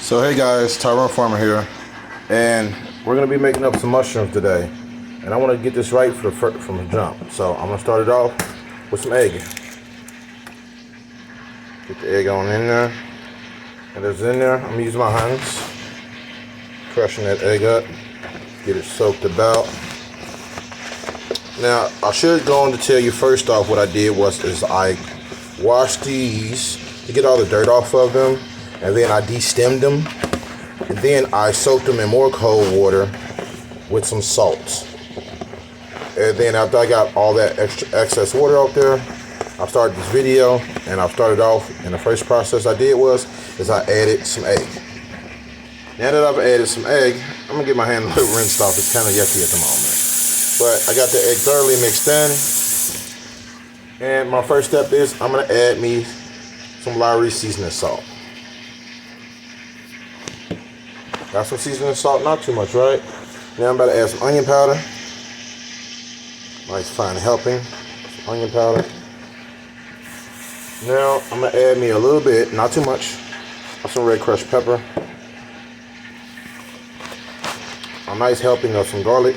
So hey guys, Tyrone Farmer here, and we're gonna be making up some mushrooms today, and I want to get this right from the jump. So I'm gonna start it off with some egg. Get the egg on in there, and it's in there. I'm using my hands, crushing that egg up, get it soaked about. Now I should go on to tell you first off what I did is I washed these to get all the dirt off of them, and then I de-stemmed them. And then I soaked them in more cold water with some salt. And then after I got all that excess water out there, I started this video, and I started off, and the first process I did is I added some egg. Now that I've added some egg, I'm gonna get my hand a little rinsed off. It's kind of yucky at the moment. But I got the egg thoroughly mixed in. And my first step is I'm gonna add me some Lawry seasoning salt. Got some seasoning salt, not too much, right? Now I'm about to add some onion powder. Nice fine helping. Some onion powder. Now I'm gonna add me a little bit, not too much, of some red crushed pepper. A nice helping of some garlic.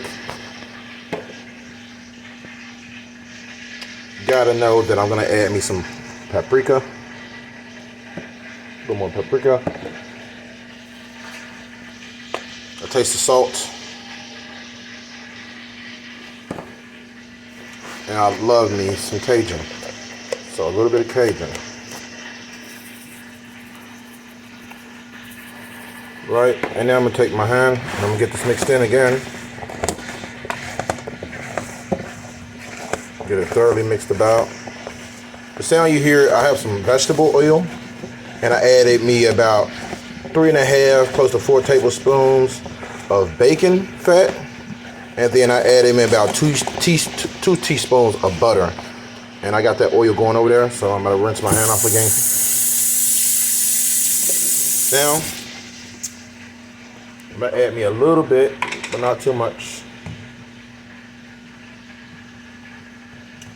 Gotta know that I'm gonna add me some paprika. A little more paprika. A taste of salt. And I love me some Cajun. So a little bit of Cajun. Right, and now I'm gonna take my hand and I'm gonna get this mixed in again. Get it thoroughly mixed about. The sound you hear, I have some vegetable oil, and I added me about 3.5, close to 4 tablespoons of bacon fat, and then I added me about 2 teaspoons of butter. And I got that oil going over there, so I'm gonna rinse my hand off again. Now, I'm gonna add me a little bit, but not too much,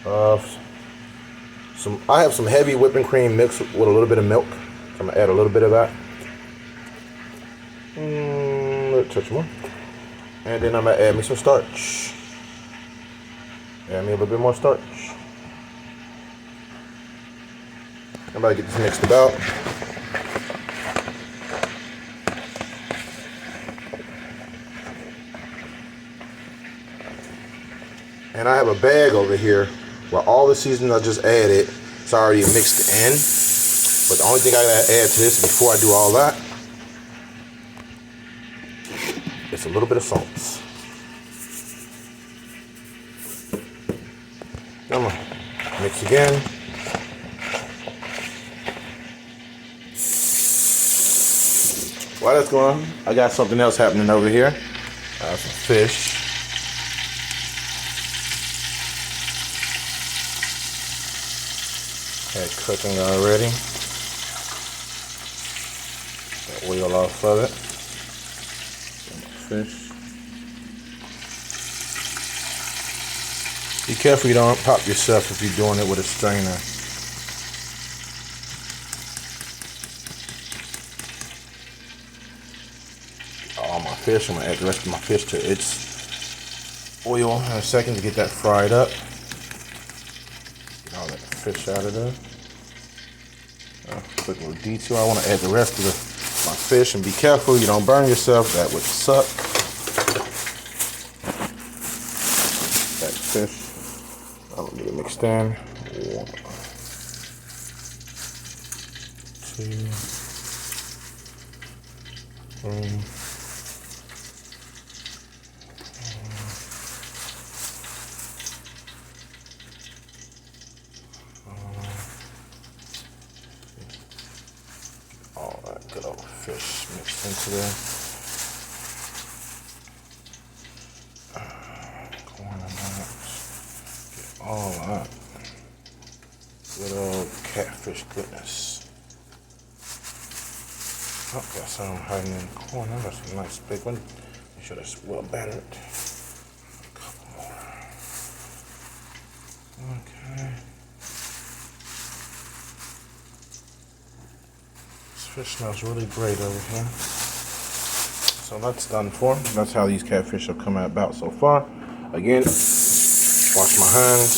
of I have some heavy whipping cream mixed with a little bit of milk. So I'm gonna add a little bit of that. A little touch more. And then I'm gonna add me some starch. Add me a little bit more starch. I'm about to get this mixed about. And I have a bag over here where all the seasoning I just added is already mixed in. But the only thing I gotta add to this before I do all that is a little bit of salt. I'm gonna mix again. While that's going on, I got something else happening over here. Some fish. Had cooking already. Got oil off of it. Fish. Be careful you don't pop yourself if you're doing it with a strainer. All my fish, I'm gonna add the rest of my fish to its oil in a second to get that fried up. Get all that fish out of there. Quick little detour. I want to add the rest of my fish, and be careful you don't burn yourself. That would suck. That fish. I'm gonna get it mixed in. 1, 2, 3. All that good old fish mixed into there. Corn and that. Get all that good old catfish goodness. Oh, got some hiding in the corner. That's a nice big one. Make sure that's well battered. A couple more. Okay. Fish smells really great over here. So that's done for. That's how these catfish have come about so far. Again, wash my hands.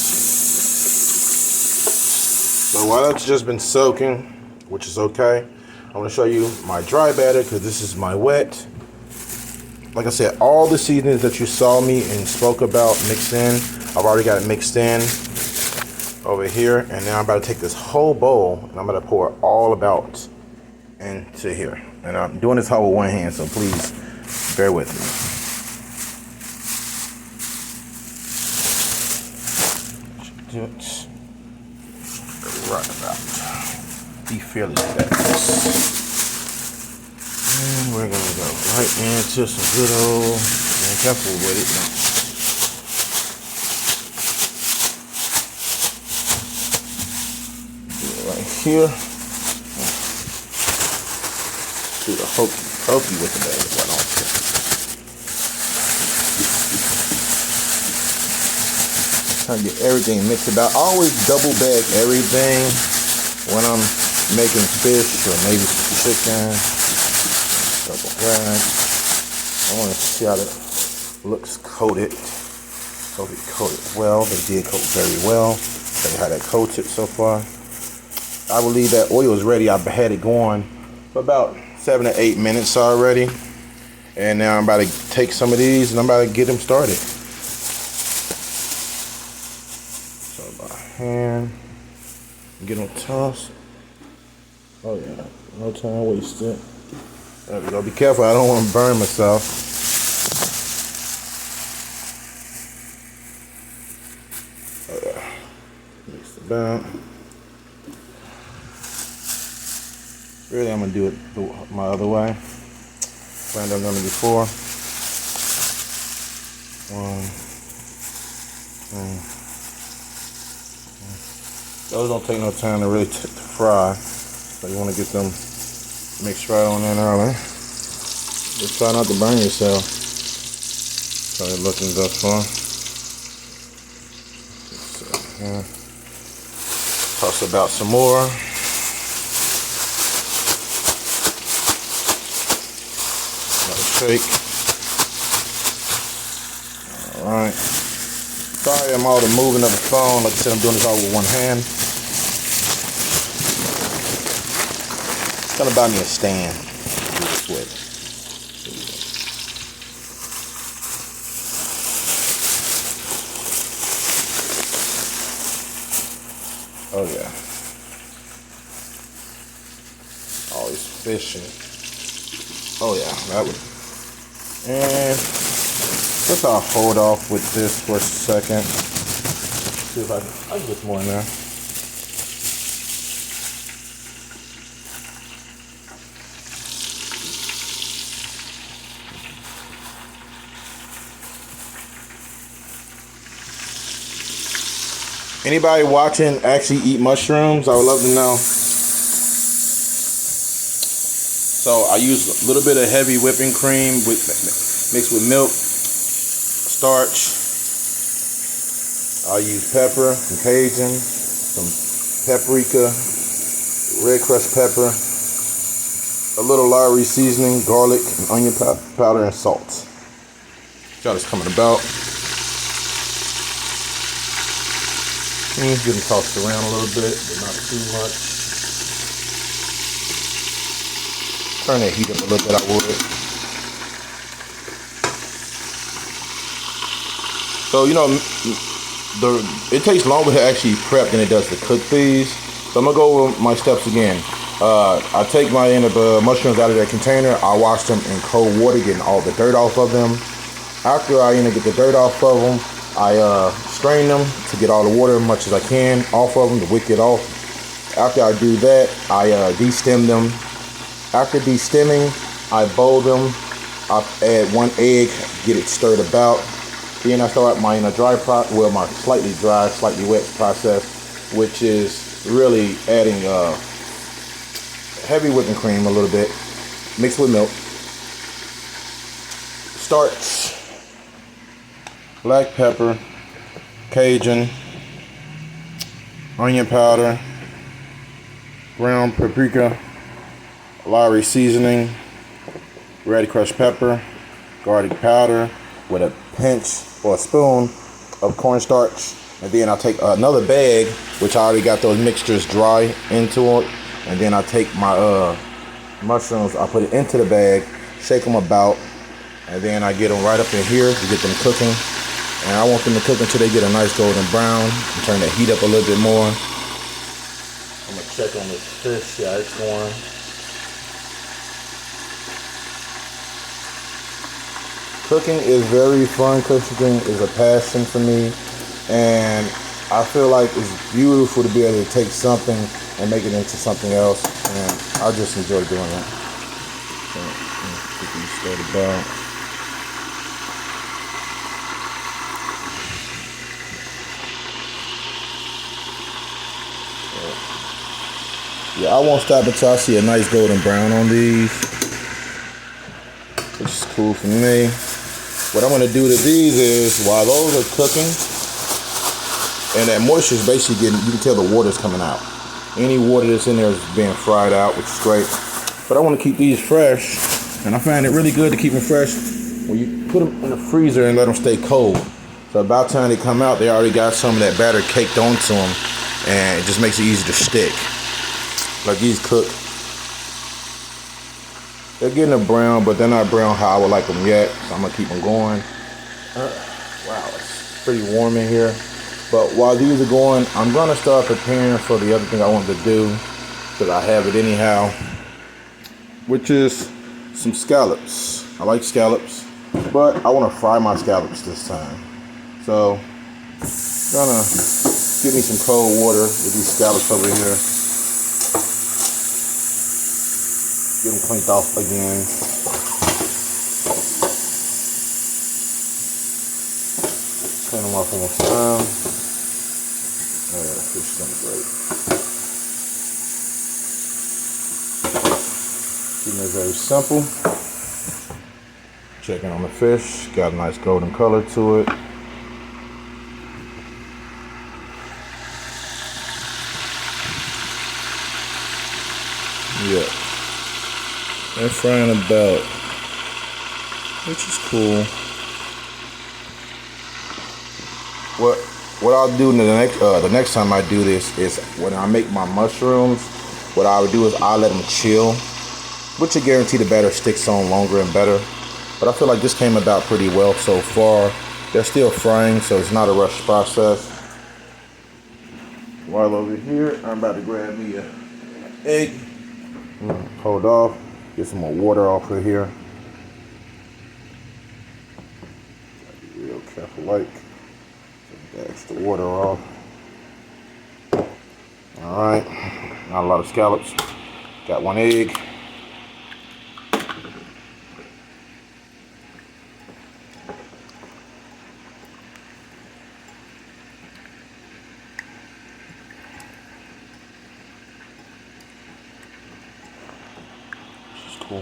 So while that's just been soaking, which is okay, I'm going to show you my dry batter because this is my wet. Like I said, all the seasonings that you saw me and spoke about mixed in, I've already got it mixed in over here. And now I'm about to take this whole bowl and I'm going to pour all about into here. And I'm doing this all with one hand, so please bear with me. Do it right about. Be fairly fast. And we're gonna go right into some good old, and careful with it. Do it right here. Do the hokey with the bag if I don't care. Trying to get everything mixed about. I always double bag everything when I'm making fish or maybe chicken. Double bag. I want to see how it looks coated. Hope it coated well. They did coat very well. They had it coated so far. I believe that oil is ready. I've had it going for about 7 to 8 minutes already. And now I'm about to take some of these and I'm about to get them started. So by hand, get them tossed. Oh yeah, no time wasted. There we go. Be careful, I don't want to burn myself. Oh yeah. Mix it about. Really, I'm gonna do it my other way. Like I've done it before. Those don't take no time to really to fry. So you want to get them mixed right on in early. Just try not to burn yourself. So they're looking thus far. So, yeah. Toss about some more. Shake. Alright. Sorry I'm all the moving of the phone. Like I said, I'm doing this all with one hand. It's gonna buy me a stand to do this with. Oh yeah. Always fishing. Oh yeah, that would. And just I'll hold off with this for a second. See if I can get more in there. Anybody watching actually eat mushrooms? I would love to know. So I use a little bit of heavy whipping cream mixed with milk, starch. I'll use pepper, some Cajun, some paprika, red crushed pepper, a little Lowry seasoning, garlic, and onion powder, and salt. See how this coming about. Getting tossed around a little bit, but not too much. Turn that heat up a little bit, I would. So, you know, it takes longer to actually prep than it does to cook these. So I'm going to go over my steps again. I take my end of mushrooms out of their container. I wash them in cold water, getting all the dirt off of them. After I get the dirt off of them, I strain them to get all the water as much as I can off of them, to wick it off. After I do that, I de-stem them. After de-stemming, I boil them. I add 1 egg, get it stirred about. Then I start my my slightly dry, slightly wet process, which is really adding heavy whipping cream a little bit, mixed with milk, starch, black pepper, Cajun, onion powder, ground paprika, Lowry seasoning, red crushed pepper, garlic powder with a pinch or a spoon of cornstarch. And then I take another bag, which I already got those mixtures dry into it. And then I take my mushrooms, I put it into the bag, shake them about, and then I get them right up in here to get them cooking. And I want them to cook until they get a nice golden brown and turn the heat up a little bit more. I'm gonna check on this fish. Yeah, it's going. Cooking is very fun. Cooking is a passion for me, and I feel like it's beautiful to be able to take something and make it into something else, and I just enjoy doing that. So, get these started out. Yeah, I won't stop until I see a nice golden brown on these, which is cool for me. What I'm going to do to these is, while those are cooking, and that moisture is basically getting, you can tell the water's coming out. Any water that's in there is being fried out, which is great. But I want to keep these fresh, and I find it really good to keep them fresh when you put them in the freezer and let them stay cold. So about the time they come out, they already got some of that batter caked onto them, and it just makes it easy to stick. Like these cook. They're getting a brown, but they're not brown how I would like them yet. So I'm gonna keep them going. Wow, it's pretty warm in here. But while these are going, I'm gonna start preparing for the other thing I wanted to do, because I have it anyhow, which is some scallops. I like scallops, but I want to fry my scallops this time. So I'm gonna give me some cold water with these scallops over here. Get them cleaned off again. Clean them off one more time. Oh, yeah, fish is done great. Keeping it very simple. Checking on the fish. Got a nice golden color to it. Yeah. They're frying about, which is cool. What I'll do the next time I do this is, when I make my mushrooms, what I would do is I'll let them chill, which will guarantee the batter sticks on longer and better. But I feel like this came about pretty well so far. They're still frying, so it's not a rush process. While over here, I'm about to grab me an egg. Hold off. Get some more water off of here. Be real careful, like. Take the extra water off. Alright. Not a lot of scallops. Got one egg. Cool.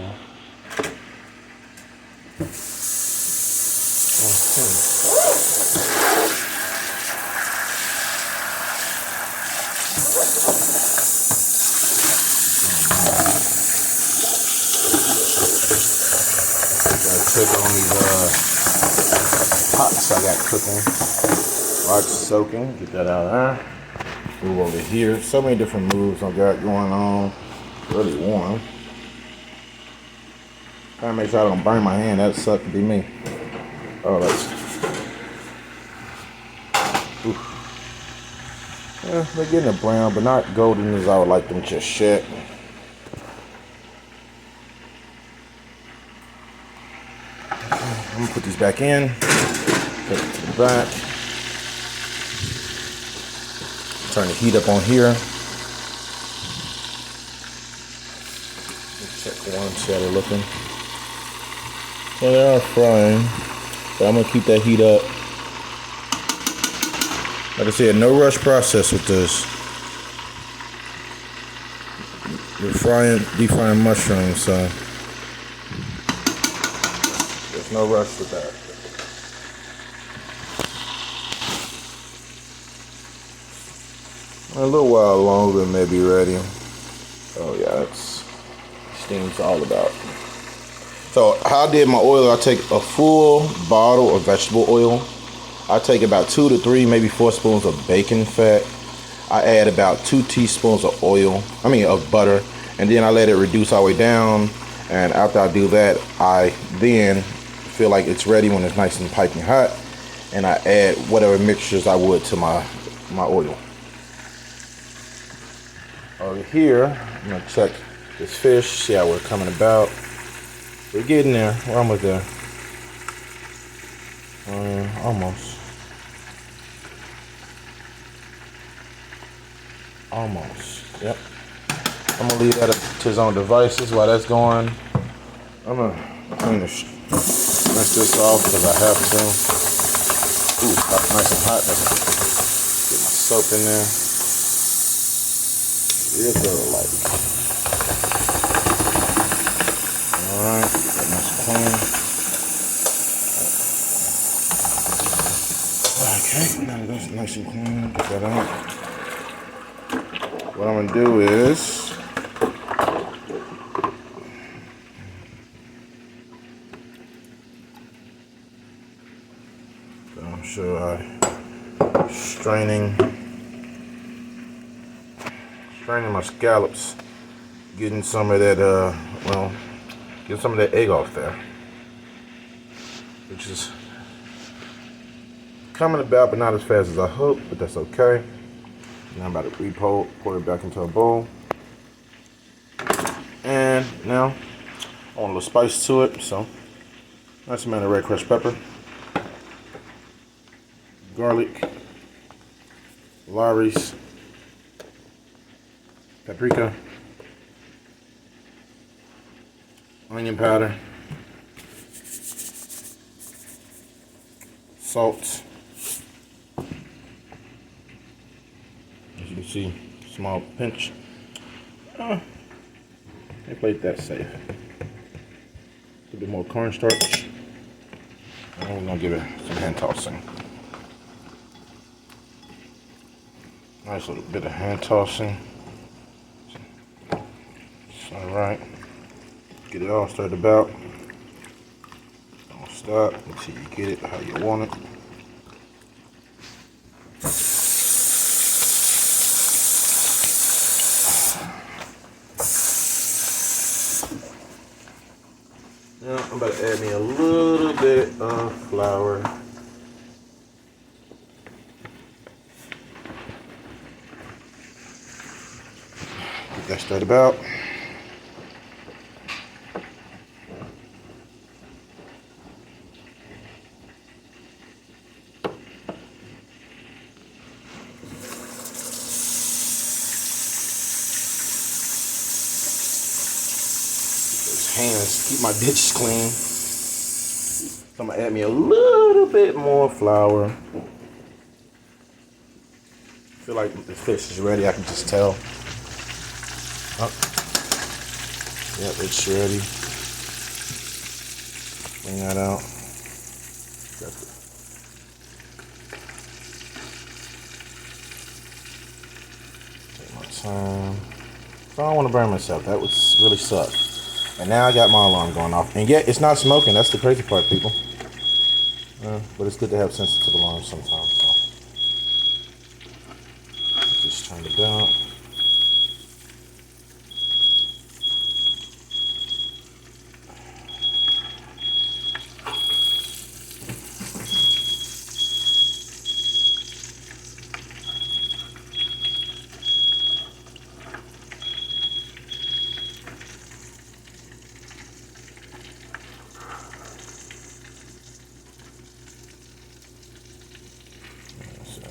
Gotta check on these pots I got cooking. Watch soaking. Get that out of there. Move over here. So many different moves I got going on. Really warm. Trying to make sure I don't burn my hand. That sucked to be me. Oh, that's. Oof. Yeah, they're getting a brown, but not golden as I would like them just yet. I'm gonna put these back in. Put it to the back. Turn the heat up on here. Check one, see how they're looking. So they are frying, but I'm gonna keep that heat up. Like I said, no rush process with this. We're deep frying mushrooms, so there's no rush with that. A little while longer, maybe ready. Oh yeah, it's thing's all about. So how I did my oil, I take a full bottle of vegetable oil. I take about 2 to 3, maybe 4 spoons of bacon fat. I add about 2 teaspoons of of butter, and then I let it reduce all the way down. And after I do that, I then feel like it's ready when it's nice and piping hot, and I add whatever mixtures I would to my oil. Over here, I'm gonna check this fish, see how we're coming about. We're getting there. We're almost there. Almost. Yep. I'm gonna leave that up to his own devices while that's going. I'm gonna rinse this off because I have to. Ooh, it's nice and hot. Get my soap in there. Real good, like. Alright, get nice and clean. Okay, now that's nice and clean. Get that out. What I'm gonna do is I'm sure straining my scallops, getting some of that get some of that egg off there, which is coming about, but not as fast as I hope, but that's okay. Now I'm about to pour it back into a bowl. And now I want a little spice to it, so nice amount of red crushed pepper, garlic, Lawry's, paprika, onion powder, salt. As you can see, small pinch. They played that safe. A little bit more cornstarch. And we're gonna give it some hand tossing. Nice little bit of hand tossing. It's alright. Get it all stirred about. Don't stop until you get it how you want it. Now I'm about to add me a little bit of flour. Get that stirred about. Hands, keep my dishes clean. So I'm gonna add me a little bit more flour. Feel like the fish is ready. I can just tell. Oh. Yep, it's ready. Bring that out. Take my time. So I don't want to burn myself. That would really suck. And now I got my alarm going off. And yet, it's not smoking. That's the crazy part, people. But it's good to have sensitive alarms sometimes. So. Just turn it down.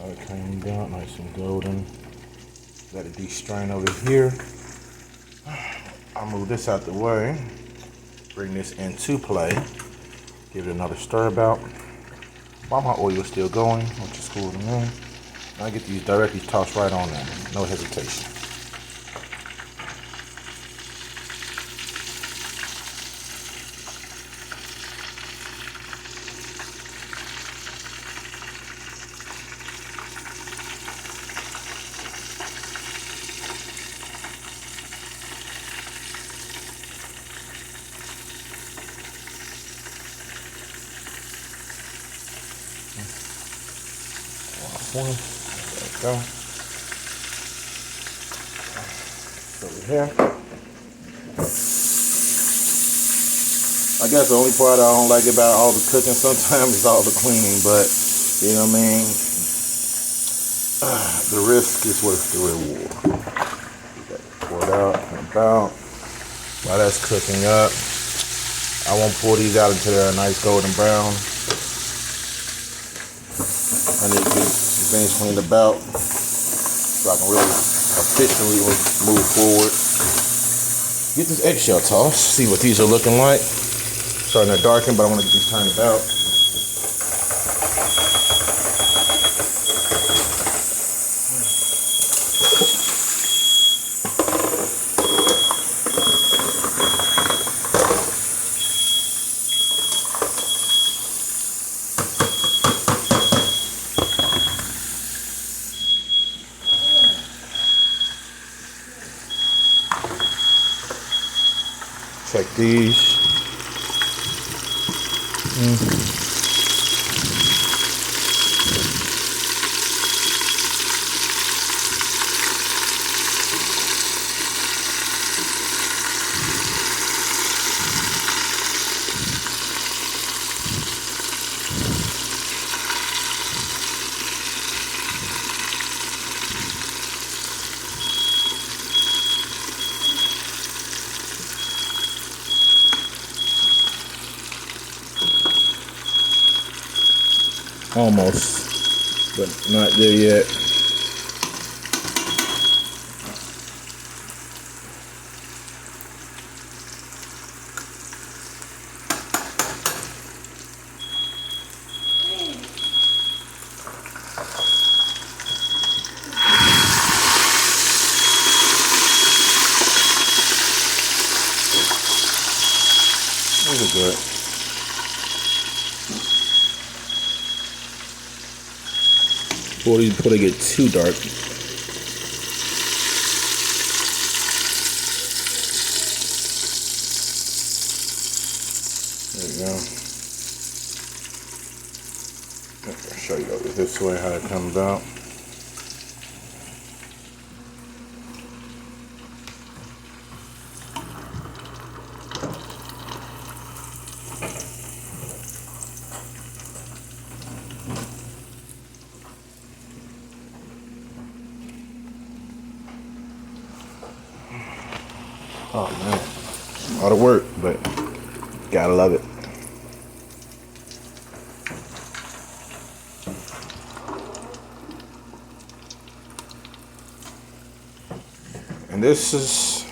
It came down nice and golden. Let it de-strain over here. I'll move this out the way. Bring this into play. Give it another stir about. While my oil is still going, which is cool to me. I get these directly tossed right on there. No hesitation. one. There we go. Over here. I guess the only part I don't like about all the cooking sometimes is all the cleaning, but you know what I mean? The risk is worth the reward. Pour it out and about. While that's cooking up, I won't pour these out until they're a nice golden brown. I need to get some things cleaned about so I can really efficiently move forward. Get this eggshell tossed, see what these are looking like. Starting to darken, but I want to get these turned about. Check these. Almost, but not there yet. These are good. Before they get too dark. There you go. I'll show you over this way how it comes out. Oh man, a lot of work, but gotta love it. And this is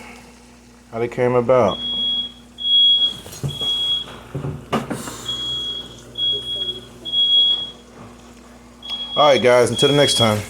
how they came about. All right, guys, until the next time.